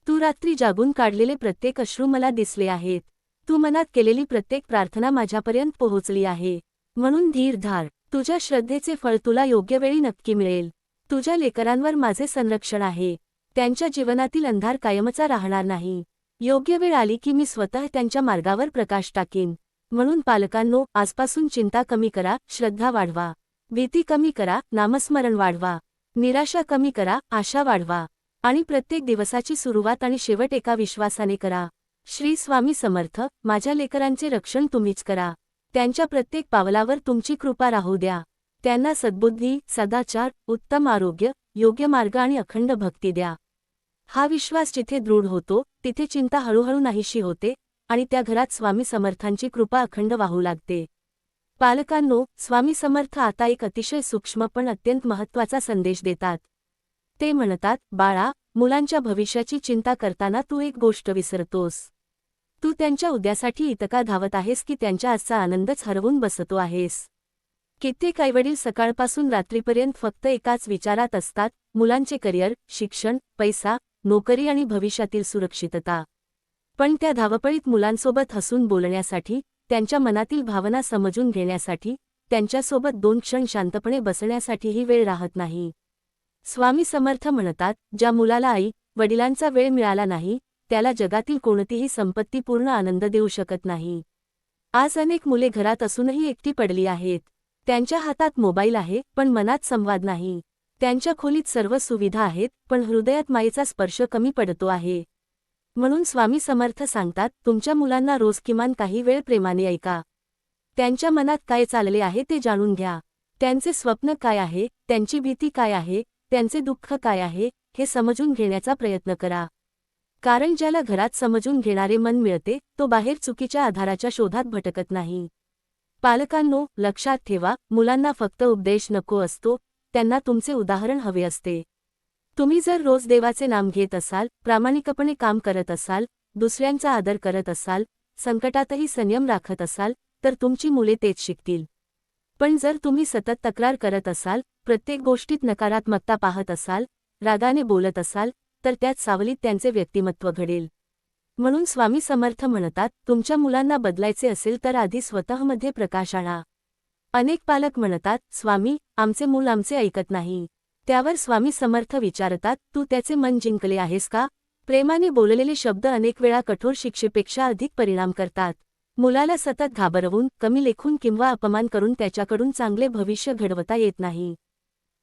तू रात्री जागून काढलेले प्रत्येक अश्रू मला दिसले आहेत. तू मनात केलेली प्रत्येक प्रार्थना माझ्यापर्यंत पोहोचली आहे. म्हणून धीर धार. तुझ्या श्रद्धेचे फळ तुला योग्य वेळी नक्की मिळेल. तुझ्या लेकरांवर माझे संरक्षण आहे. त्यांच्या जीवनातील अंधार कायमचा राहणार नाही. योग्य वेळ आली की मी स्वतः त्यांच्या मार्गावर प्रकाश टाकीन. म्हणून पालकांनो, आजपासून चिंता कमी करा, श्रद्धा वाढवा. भीती कमी करा, नामस्मरण वाढवा. निराशा कमी करा, आशा वाढवा. आणि प्रत्येक दिवसाची सुरुवात आणि शेवट एका विश्वासाने करा. श्री स्वामी समर्थ. माझ्या लेकरांचे रक्षण तुम्हीच करा. त्यांच्या प्रत्येक पावलावर तुमची कृपा राहू द्या. त्यांना सद्बुद्धी, सदाचार, उत्तम आरोग्य, योग्य मार्ग आणि अखंड भक्ती द्या. हा विश्वास जिथे दृढ होतो, तिथे चिंता हळूहळू नाहीशी होते आणि त्या घरात स्वामी समर्थांची कृपा अखंड वाहू लागते. पालकांनो, स्वामी समर्थ आता एक अतिशय सूक्ष्म पण अत्यंत महत्त्वाचा संदेश देतात. ते म्हणतात, बाळा, मुलांच्या भविष्याची चिंता करताना तू एक गोष्ट विसरतोस. तू त्यांच्या उद्यासाठी इतका धावत आहेस की त्यांच्या आजचा आनंदच हरवून बसतो आहेस. कित्येक आईवडील सकाळपासून रात्रीपर्यंत फक्त एकाच विचारात असतात, मुलांचे करिअर, शिक्षण, पैसा, नोकरी आणि भविष्यातील सुरक्षितता. पण त्या धावपळीत मुलांसोबत हसून बोलण्यासाठी, त्यांच्या मनातील भावना समजून घेण्यासाठी, त्यांच्यासोबत 2 क्षण शांतपणे बसण्यासाठीही वेळ राहत नाही. स्वामी समर्थ म्हणतात, ज्या मुलाला आई वडिलांचा वेळ मिळाला नाही, त्याला जगातील कोणतीही संपत्ती पूर्ण आनंद देऊ शकत नाही. आज अनेक मुले घरात असूनही एकटी पडली आहेत. त्यांच्या हातात मोबाईल आहे, पण मनात संवाद नाही. त्यांच्या खोलीत सर्व सुविधा आहेत, पण हृदयात मायेचा स्पर्श कमी पडतो आहे. म्हणून स्वामी समर्थ सांगतात, तुमच्या मुलांना रोज किमान काही वेळ प्रेमाने ऐका. त्यांच्या मनात काय चालले आहे ते जाणून घ्या. त्यांचे स्वप्न काय आहे, त्यांची भीती काय आहे, त्यांचे दुःख काय आहे, हे समजून घेण्याचा प्रयत्न करा. कारण ज्याला घरात समजून घेणारे मन मिळते, तो बाहेर चुकीच्या आधाराच्या शोधात भटकत नाही. पालकांनो, लक्षात ठेवा, मुलांना फक्त उपदेश नको असतो, त्यांना तुमचे उदाहरण हवे असते. तुम्ही जर रोज देवाचे नाम घेत असाल, प्रामाणिकपणे काम करत असाल, दुसऱ्यांचा आदर करत असाल, संकटातही संयम राखत असाल, तर तुमची मुले तेच शिकतील. पण जर तुम्ही सतत तक्रार करत असाल, प्रत्येक गोष्टीत नकारात्मकता पाहत असाल, रागाने बोलत असाल, तर त्यात सावलीत त्यांचे व्यक्तिमत्व घडेल. म्हणून स्वामी समर्थ म्हणतात, तुमच्या मुलांना बदलायचे असेल तर आधी स्वतःमध्ये प्रकाश आणा. अनेक पालक म्हणतात, स्वामी, आमचे मूल आमचे ऐकत नाही. त्यावर स्वामी समर्थ विचारतात, तू त्याचे मन जिंकले आहेस का? प्रेमाने बोललेले शब्द अनेक वेळा कठोर शिक्षेपेक्षा अधिक परिणाम करतात. मुलाला सतत घाबरवून, कमी लेखून किंवा अपमान करून त्याच्याकडून चांगले भविष्य घडवता येत नाही.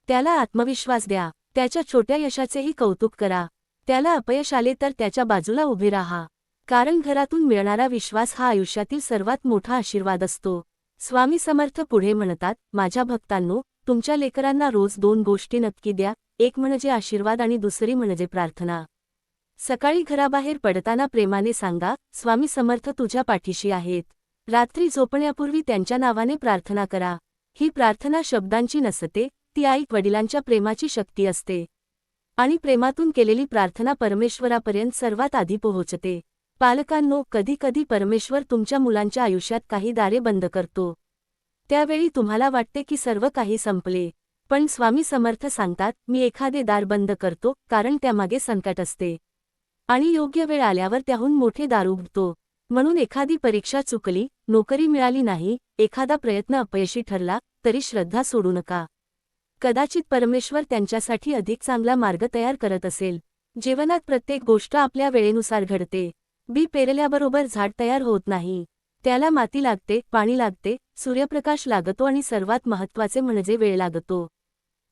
त्याला आत्मविश्वास द्या. त्याच्या छोट्या यशाचेही कौतुक करा. त्याला अपयश आले तर त्याच्या बाजूला उभे राहा. कारण घरातून मिळणारा विश्वास हा आयुष्यातील सर्वात मोठा आशीर्वाद असतो. स्वामी समर्थ पुढे म्हणतात, माझ्या भक्तांनो, तुमच्या लेकरांना रोज 2 गोष्टी नक्की द्या, एक म्हणजे आशीर्वाद आणि दुसरी म्हणजे प्रार्थना. सकाळी घराबाहेर पडताना प्रेमाने सांगा, स्वामी समर्थ तुझ्या पाठीशी आहेत. रात्री झोपण्यापूर्वी त्यांच्या नावाने प्रार्थना करा. ही प्रार्थना शब्दांची नसते, ती आई वडिलांच्या प्रेमाची शक्ती असते. आणि प्रेमातून केलेली प्रार्थना परमेश्वरापर्यंत सर्वात आधी पोहोचते. पालकांनो, कधी कधी परमेश्वर तुमच्या मुलांच्या आयुष्यात काही दारे बंद करतो. त्यावेळी तुम्हाला वाटते की सर्व काही संपले. पण स्वामी समर्थ सांगतात, मी एखादे दार बंद करतो, कारण त्यामागे संकट असते. आणि योग्य वेळ आल्यावर त्याहून मोठे दार उघडतो. म्हणून एखादी परीक्षा चुकली, नोकरी मिळाली नाही, एखादा प्रयत्न अपयशी ठरला, तरी श्रद्धा सोडू नका. कदाचित परमेश्वर त्यांच्यासाठी अधिक चांगला मार्ग तयार करत असेल. जीवनात प्रत्येक गोष्ट आपल्या वेळेनुसार घडते. बी पेरल्याबरोबर झाड तयार होत नाही. त्याला माती लागते, पाणी लागते, सूर्यप्रकाश लागतो आणि सर्वात महत्त्वाचे म्हणजे वेळ लागतो.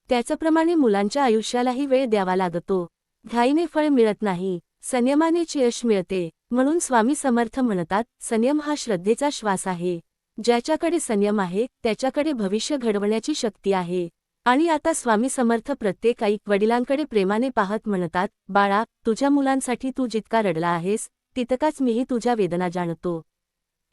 त्याच्याप्रमाणे मुलांच्या आयुष्यालाही वेळ द्यावा लागतो. घाईने फळ मिळत नाही, संयमानेच यश मिळते. म्हणून स्वामी समर्थ म्हणतात, संयम हा श्रद्धेचा श्वास आहे. ज्याच्याकडे संयम आहे त्याच्याकडे भविष्य घडवण्याची शक्ती आहे. आणि आता स्वामी समर्थ प्रत्येक आई वडिलांकडे प्रेमाने पाहत म्हणतात, बाळा, तुझ्या मुलांसाठी तू जितका रडला आहेस तितकाच मीही तुझ्या वेदना जाणतो.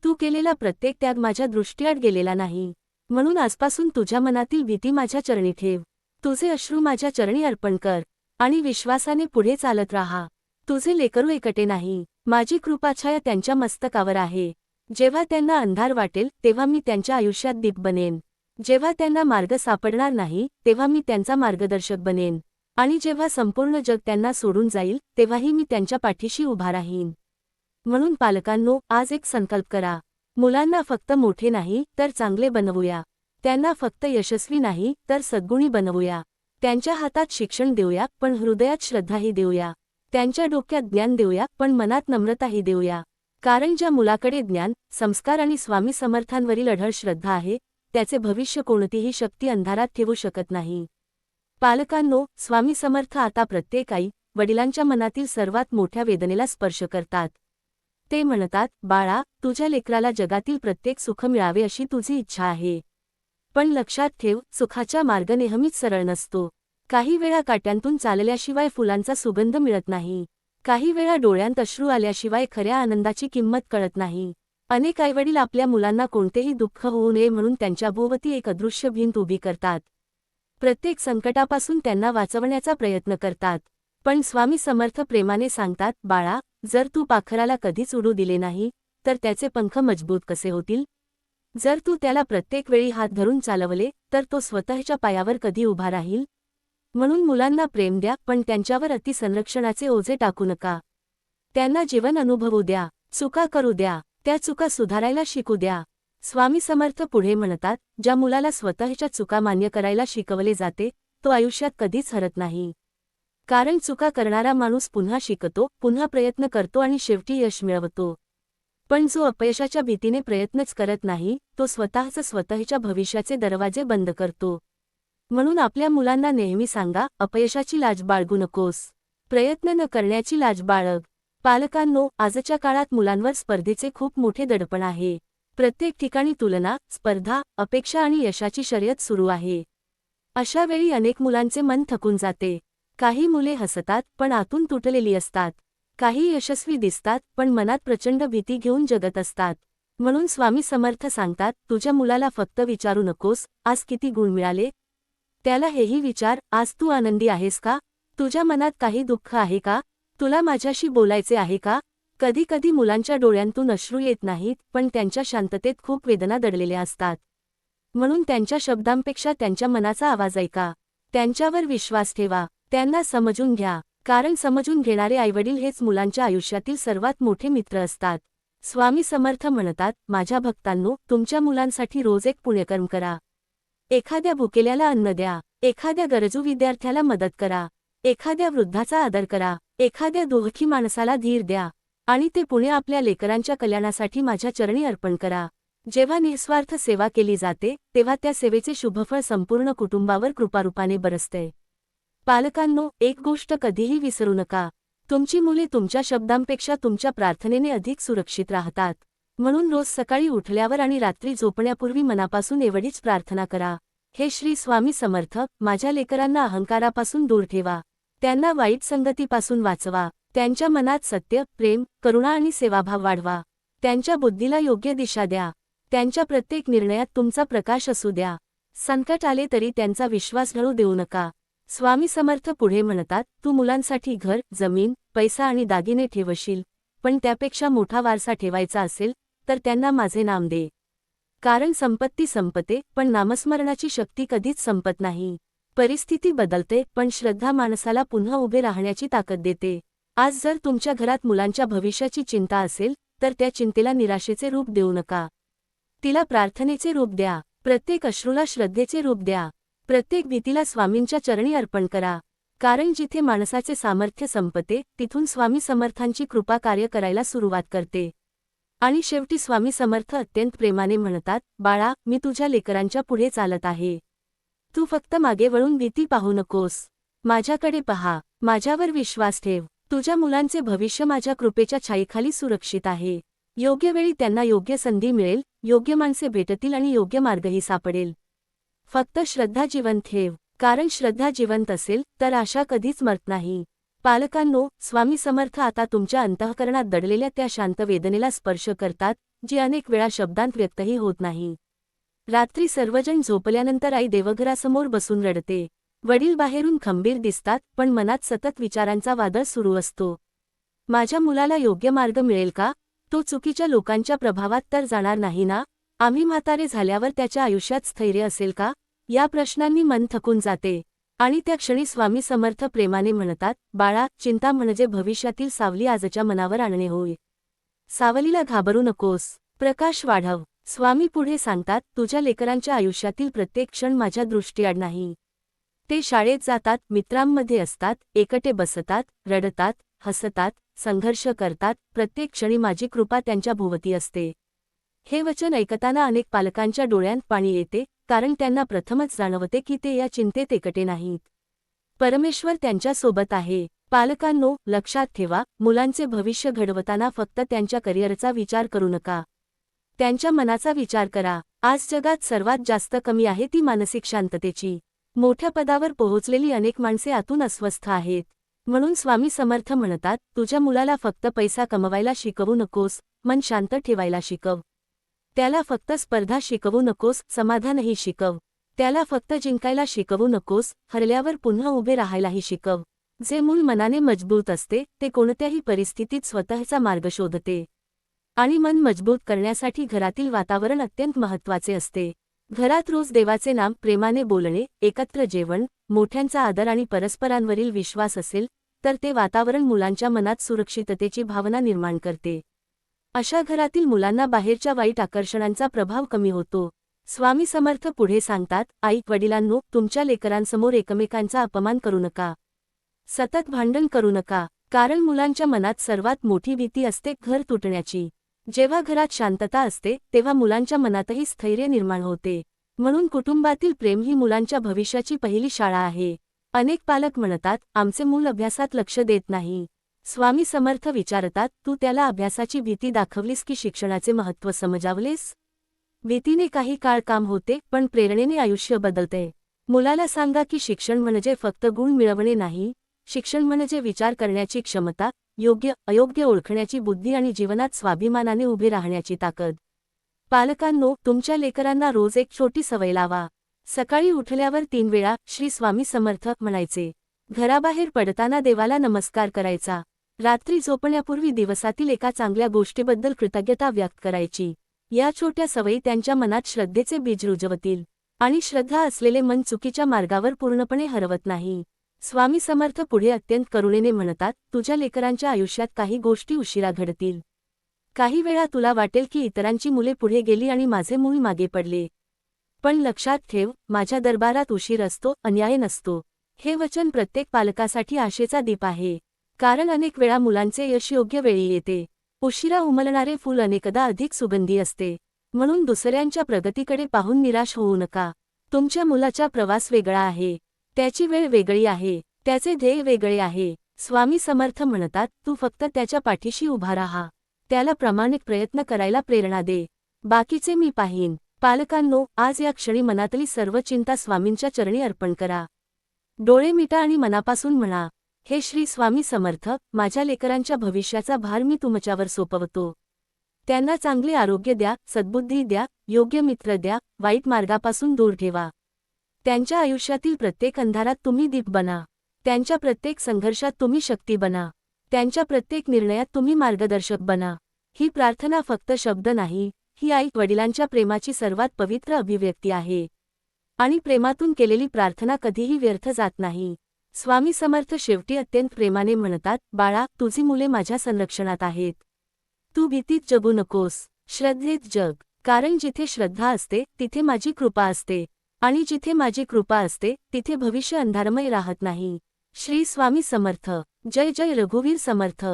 तू केलेला प्रत्येक त्याग माझ्या दृष्टीआड गेलेला नाही. म्हणून आजपासून तुझ्या मनातील भीती माझ्या चरणी ठेव. तुझे अश्रू माझ्या चरणी अर्पण कर आणि विश्वासाने पुढे चालत राहा. तुझे लेकरू एकटे नाही. माझी कृपाछाया त्यांच्या मस्तकावर आहे. जेव्हा त्यांना अंधार वाटेल तेव्हा मी त्यांच्या आयुष्यात दीप बनेन. जेव्हा त्यांना मार्ग सापडणार नाही तेव्हा मी त्यांचा मार्गदर्शक बनेन. आणि जेव्हा संपूर्ण जग त्यांना सोडून जाईल तेव्हाही मी त्यांच्या पाठीशी उभा राहीन. म्हणून पालकांनो, आज एक संकल्प करा. मुलांना फक्त मोठे नाही तर चांगले बनवूया. त्यांना फक्त यशस्वी नाही तर सद्गुणी बनवूया. त्यांच्या हातात शिक्षण देऊया पण हृदयात श्रद्धाही देऊया. त्यांच्या डोक्यात ज्ञान देऊया पण मनात नम्रताही देऊया. कारण ज्या मुलाकडे ज्ञान, संस्कार आणि स्वामी समर्थांवरील अढळ श्रद्धा आहे त्याचे भविष्य कोणतीही शक्ती अंधारात ठेवू शकत नाही. पालकांनो, स्वामी समर्थ आता प्रत्येक आई वडिलांच्या मनातील सर्वात मोठ्या वेदनेला स्पर्श करतात. ते म्हणतात, बाळा, तुझ्या लेकराला जगातील प्रत्येक सुख मिळावे अशी तुझी इच्छा आहे. पण लक्षात ठेव, सुखाचा मार्ग नेहमीच सरळ नसतो. काही वेळा काट्यांतून चालल्याशिवाय फुलांचा सुगंध मिळत नाही. काही वेळा डोळ्यांत अश्रू आल्याशिवाय खऱ्या आनंदाची किंमत कळत नाही. अनेक आईवडील आपल्या मुलांना कोणतेही दुःख होऊ नये म्हणून त्यांच्याभोवती एक अदृश्य भिंत उभी करतात. प्रत्येक संकटापासून त्यांना वाचवण्याचा प्रयत्न करतात. पण स्वामी समर्थ प्रेमाने सांगतात, बाळा, जर तू पाखराला कधीच उडू दिले नाही तर त्याचे पंख मजबूत कसे होतील? जर तू त्याला प्रत्येक वेळी हात धरून चालवले तर तो स्वतःच्या पायावर कधी उभा राहील? म्हणून मुलांना प्रेम द्या पण त्यांच्यावर अतिसंरक्षणाचे ओझे टाकू नका. त्यांना जीवन अनुभवू द्या, चुका करू द्या, त्या चुका सुधारायला शिकू द्या. स्वामी समर्थ पुढे म्हणतात, ज्या मुलाला स्वतःच्या चुका मान्य करायला शिकवले जाते तो आयुष्यात कधीच हरत नाही. कारण चुका करणारा माणूस पुन्हा शिकतो, पुन्हा प्रयत्न करतो आणि शेवटी यश मिळवतो. पण जो अपयशाच्या भीतीने प्रयत्नच करत नाही तो स्वतःच्या भविष्याचे दरवाजे बंद करतो. म्हणून आपल्या मुलांना नेहमी सांगा, अपयशाची लाज बाळगू नकोस. प्रयत्न न करण्याची लाज बाळग. पालकांनो, आजच्या काळात मुलांवर स्पर्धेचे खूप मोठे दडपण आहे. प्रत्येक ठिकाणी तुलना, स्पर्धा, अपेक्षा आणि यशाची शर्यत सुरू आहे. अशा वेळी अनेक मुलांचे मन थकून जाते. काही मुले हसतात पण आतून तुटलेली असतात. काही यशस्वी दिसतात पण मनात प्रचंड भीती घेऊन जगत असतात. म्हणून स्वामी समर्थ सांगतात, तुझ्या मुलाला फक्त विचारू नकोस, आज किती गुण मिळाले. त्याला हेही विचार, आज तू आनंदी आहेस का? तुझ्या मनात काही दुःख आहे का? तुला माझ्याशी बोलायचे आहे का? कधी कधी मुलांच्या डोळ्यांतून अश्रू येत नाहीत पण त्यांच्या शांततेत खूप वेदना दडलेल्या असतात. म्हणून त्यांच्या शब्दांपेक्षा त्यांच्या मनाचा आवाज ऐका. त्यांच्यावर विश्वास ठेवा. त्यांना समजून घ्या. कारण समजून घेणारे आईवडील हेच मुलांच्या आयुष्यातील सर्वात मोठे मित्र असतात. स्वामी समर्थ म्हणतात, माझ्या भक्तांनो, तुमच्या मुलांसाठी रोज एक पुण्यकर्म करा. एखाद्या भुकेल्याला अन्न द्या. एखाद्या गरजू विद्यार्थ्याला मदत करा. एखाद्या वृद्धाचा आदर करा. एखाद्या दुःखी माणसाला धीर द्या. आणि ते पुण्य आपल्या लेकरांच्या कल्याणासाठी माझ्या चरणी अर्पण करा. जेव्हा निस्वार्थ सेवा केली जाते तेव्हा त्या सेवेचे शुभफळ संपूर्ण कुटुंबावर कृपारूपाने बरसते. पालकांनो, एक गोष्ट कधीही विसरू नका. तुमची मुले तुमच्या शब्दांपेक्षा तुमच्या प्रार्थनेने अधिक सुरक्षित राहतात. म्हणून रोज सकाळी उठल्यावर आणि रात्री झोपण्यापूर्वी मनापासून एवढीच प्रार्थना करा, हे श्री स्वामी समर्थ, माझ्या लेकरांना अहंकारापासून दूर ठेवा. त्यांना वाईट संगतीपासून वाचवा. त्यांच्या मनात सत्य, प्रेम, करुणा आणि सेवाभाव वाढवा. त्यांच्या बुद्धीला योग्य दिशा द्या. त्यांच्या प्रत्येक निर्णयात तुमचा प्रकाश असू द्या. संकट आले तरी त्यांचा विश्वास ढळू देऊ नका. स्वामी समर्थ पुढे म्हणतात, तू मुलांसाठी घर, जमीन, पैसा आणि दागिने ठेवशील, पण त्यापेक्षा मोठा वारसा ठेवायचा असेल तर त्यांना माझे नाम दे. कारण संपत्ती संपते पण नामस्मरणाची शक्ती कधीच संपत नाही. परिस्थिती बदलते पण श्रद्धा माणसाला पुन्हा उभे राहण्याची ताकद देते. आज जर तुमच्या घरात मुलांच्या भविष्याची चिंता असेल तर त्या चिंतेला निराशेचे रूप देऊ नका. तिला प्रार्थनेचे रूप द्या. प्रत्येक अश्रूला श्रद्धेचे रूप द्या. प्रत्येक भीतीला स्वामींच्या चरणी अर्पण करा. कारण जिथे माणसाचे सामर्थ्य संपते तिथून स्वामी समर्थांची कृपा कार्य करायला सुरुवात करते. आणि शेवटी स्वामी समर्थ अत्यंत प्रेमाने म्हणतात, बाळा, मी तुझ्या लेकरांच्या पुढे चालत आहे. तू फक्त मागे वळून भीती पाहू नकोस. माझ्याकडे पहा. माझ्यावर विश्वास ठेव. तुझ्या मुलांचे भविष्य माझ्या कृपेच्या छायेखाली सुरक्षित आहे. योग्य वेळी त्यांना योग्य संधी मिळेल, योग्य माणसे भेटतील आणि योग्य मार्गही सापडेल. फक्त श्रद्धा जिवंत ठेव, कारण श्रद्धा जिवंत असेल तर आशा कधीच मरत नाही. पालकांनो, स्वामी समर्थ आता तुमच्या अंतःकरणात दडलेल्या त्या शांत वेदनेला स्पर्श करतात, जी अनेक वेळा शब्दांत व्यक्तही होत नाही. रात्री सर्वजण झोपल्यानंतर आई देवघरासमोर बसून रडते. वडील बाहेरून खंबीर दिसतात, पण मनात सतत विचारांचा वादळ सुरू असतो. माझ्या मुलाला योग्य मार्ग मिळेल का? तो चुकीच्या लोकांच्या प्रभावात तर जाणार नाही ना? आम्ही म्हातारे झाल्यावर त्याच्या आयुष्यात स्थैर्य असेल का? या प्रश्नांनी मन थकून जाते. आणि त्या क्षणी स्वामी समर्थ प्रेमाने म्हणतात, बाळा, चिंता म्हणजे भविष्यातील सावली आजच्या मनावर आणणे होय. सावलीला घाबरू नकोस, प्रकाश वाढव. स्वामी पुढे सांगतात, तुझ्या लेकरांच्या आयुष्यातील प्रत्येक क्षण माझ्या दृष्टीआड नाही. ते शाळेत जातात, मित्रांमध्ये असतात, एकटे बसतात, रडतात, हसतात, संघर्ष करतात, प्रत्येक क्षणी माझी कृपा त्यांच्या भोवती असते. हे वचन ऐकताना अनेक पालकांच्या डोळ्यांत पाणी येते, कारण त्यांना प्रथमच जाणवते की ते या चिंतेत एकटे नाहीत. परमेश्वर त्यांच्यासोबत आहे. पालकांनो, लक्षात ठेवा, मुलांचे भविष्य घडवताना फक्त त्यांच्या करिअरचा विचार करू नका. त्यांच्या मनाचा विचार करा. आज जगात सर्वात जास्त कमी आहे ती मानसिक शांततेची. मोठ्या पदावर पोहोचलेली अनेक माणसे आतून अस्वस्थ आहेत. म्हणून स्वामी समर्थ म्हणतात, तुझ्या मुलाला फक्त पैसा कमवायला शिकवू नकोस, मन शांत ठेवायला शिकव. त्याला फक्त स्पर्धा शिकवू नकोस, समाधानही शिकव. त्याला फक्त जिंकायला शिकवू नकोस, हरल्यावर पुन्हा उभे राहायलाही शिकव. जे मूल मनाने मजबूत असते ते कोणत्याही परिस्थितीत स्वतःचा मार्ग शोधते. आणि मन मजबूत करण्यासाठी घरातील वातावरण अत्यंत महत्त्वाचे असते. घरात रोज देवाचे नाम, प्रेमाने बोलणे, एकत्र जेवण, मोठ्यांचा आदर आणि परस्परांवरील विश्वास असेल तर ते वातावरण मुलांच्या मनात सुरक्षिततेची भावना निर्माण करते. अशा घरातील मुलांना बाहेरच्या वाईट आकर्षणांचा प्रभाव कमी होतो. स्वामी समर्थ पुढे सांगतात, आई वडिलांनो, तुमच्या लेकरांसमोर एकमेकांचा अपमान करू नका. सतत भांडण करू नका, कारण मुलांच्या मनात सर्वात मोठी भीती असते घर तुटण्याची. जेव्हा घरात शांतता असते तेव्हा मुलांच्या मनातही स्थैर्य निर्माण होते. म्हणून कुटुंबातील प्रेम ही मुलांच्या भविष्याची पहिली शाळा आहे. अनेक पालक म्हणतात, आमचे मूल अभ्यासात लक्ष देत नाही. स्वामी समर्थ विचारतात, तू त्याला अभ्यासाची भीती दाखवलीस की शिक्षणाचे महत्त्व समजावलेस? भीतीने काही काळ काम होते, पण प्रेरणेने आयुष्य बदलते. मुलाला सांगा की शिक्षण म्हणजे फक्त गुण मिळवणे नाही, शिक्षण म्हणजे विचार करण्याची क्षमता, योग्य अयोग्य ओळखण्याची बुद्धी आणि जीवनात स्वाभिमानाने उभे राहण्याची ताकद. पालकांनो, तुमच्या लेकरांना रोज एक छोटी सवय लावा. सकाळी उठल्यावर 3 वेळा श्री स्वामी समर्थ म्हणायचे. घराबाहेर पडताना देवाला नमस्कार करायचा. रात्री झोपण्यापूर्वी दिवसातील एका चांगल्या गोष्टीबद्दल कृतज्ञता व्यक्त करायची. या छोट्या सवयी त्यांच्या मनात श्रद्धेचे बीज रुजवतील. आणि श्रद्धा असलेले मन चुकीच्या मार्गावर पूर्णपणे हरवत नाही. स्वामी समर्थ पुढे अत्यंत करुणेने म्हणतात, तुझ्या लेकरांच्या आयुष्यात काही गोष्टी उशिरा घडतील. काही वेळा तुला वाटेल की इतरांची मुले पुढे गेली आणि माझे मूल मागे पडले. पण लक्षात ठेव, माझ्या दरबारात उशीर असतो, अन्याय नसतो. हे वचन प्रत्येक पालकासाठी आशेचा दीप आहे. कारण अनेक वेळा मुलांचे यश योग्य वेळी येते. उशिरा उमलणारे फूल अनेकदा अधिक सुगंधी असते. म्हणून दुसऱ्यांच्या प्रगतीकडे पाहून निराश होऊ नका. तुमच्या मुलाचा प्रवास वेगळा आहे. त्याची वेळ वेगळी आहे. त्याचे ध्येय वेगळे आहे. स्वामी समर्थ म्हणतात, तू फक्त त्याच्या पाठीशी उभा राहा. त्याला प्रामाणिक प्रयत्न करायला प्रेरणा दे. बाकीचे मी पाहीन. पालकांनो, आज या क्षणी मनातली सर्व चिंता स्वामींच्या चरणी अर्पण करा. डोळे मिटा आणि मनापासून म्हणा, हे श्री स्वामी समर्थ, माझ्या लेकरांच्या भविष्याचा भार मी तुमच्यावर सोपवतो. त्यांना चांगले आरोग्य द्या, सद्बुद्धी द्या, योग्य मित्र द्या, वाईट मार्गापासून दूर ठेवा. त्यांच्या आयुष्यातील प्रत्येक अंधारात तुम्ही दीप बना. त्यांच्या प्रत्येक संघर्षात तुम्ही शक्ती बना. त्यांच्या प्रत्येक निर्णयात तुम्ही मार्गदर्शक बना. ही प्रार्थना फक्त शब्द नाही, ही आई वडिलांच्या प्रेमाची सर्वात पवित्र अभिव्यक्ती आहे. आणि प्रेमातून केलेली प्रार्थना कधीही व्यर्थ जात नाही. स्वामी समर्थ शेवटी अत्यंत प्रेमाने म्हणतात, बाळा, तुझी मुले माझ्या संरक्षणात आहेत. तू भीतीत जगू नकोस, श्रद्धेत जग. कारण जिथे श्रद्धा असते तिथे माझी कृपा असते. आणि जिथे माझी कृपा असते तिथे भविष्य अंधारमय राहत नाही. श्री स्वामी समर्थ. जय जय रघुवीर समर्थ.